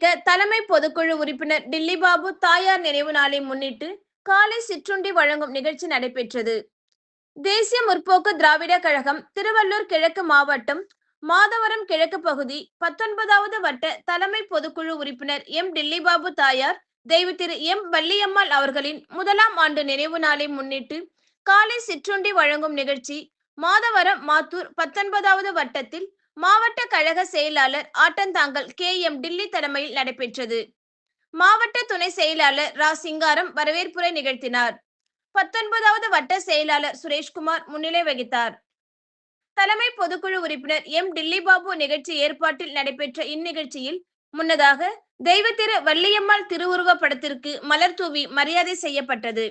தேமுதிக தலைமை பொதுக்குழு உறுப்பினர் டில்லி பாபு தாயார் நினைவு நாளை முன்னிட்டு காலை சிற்றுண்டி வழங்கும் நிகழ்ச்சி நடைபெற்றது. தேசிய முற்போக்கு திராவிட கழகம் திருவள்ளூர் கிழக்கு மாவட்டம் மாதவரம் கிழக்கு பகுதி 19வது வட்ட தலைமை பொதுக்குழு உறுப்பினர் எம் டில்லி பாபு தாயார் தெய்வ திரு எம் வள்ளியம்மாள் அவர்களின் 1ஆம் ஆண்டு நினைவு நாளை முன்னிட்டு காலை சிற்றுண்டி வழங்கும் நிகழ்ச்சி மாதவரம் மாத்தூர் 19வது வட்டத்தில் மாவட்ட கழக செயலாளர் ஆட்டந்தாங்கல் கே எம் டில்லி தலைமையில் நடைபெற்றது. மாவட்ட துணை செயலாளர் ரா சிங்காரம் வரவேற்புரை நிகழ்த்தினார். 19வது வட்ட செயலாளர் சுரேஷ்குமார் முன்னிலை வகித்தார். தலைமை பொதுக்குழு உறுப்பினர் எம் டில்லி பாபு நிகழ்ச்சி ஏற்பாட்டில் நடைபெற்ற இந்நிகழ்ச்சியில் முன்னதாக தெய்வ திரு வள்ளியம்மாள் திருவுருவ படத்திற்கு மலர் தூவி மரியாதை செய்யப்பட்டது.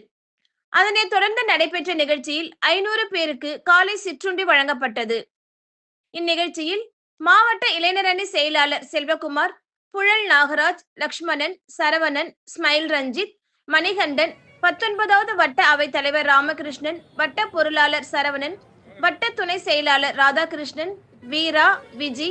அதனைத் தொடர்ந்து நடைபெற்ற நிகழ்ச்சியில் 500 பேருக்கு காலை சிற்றுண்டி வழங்கப்பட்டது. இந்நிகழ்ச்சியில் மாவட்ட இளைஞரணி செயலாளர் செல்வகுமார், புழல் நாகராஜ், லக்ஷ்மணன், சரவணன், ஸ்மைல் ரஞ்சித், மணிகண்டன், 19வது வட்ட அவைத் தலைவர் ராமகிருஷ்ணன், வட்ட பொருளாளர் சரவணன், வட்ட துணை செயலாளர் ராதாகிருஷ்ணன், வீரா, விஜி,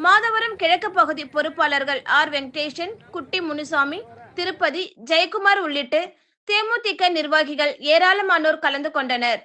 மாதவரம் கிழக்கு பகுதி பொறுப்பாளர்கள் ஆர் வெங்கடேசன், குட்டி முனுசாமி, திருப்பதி, ஜெயக்குமார் உள்ளிட்ட தேமுதிக நிர்வாகிகள் ஏராளமானோர் கலந்து கொண்டனர்.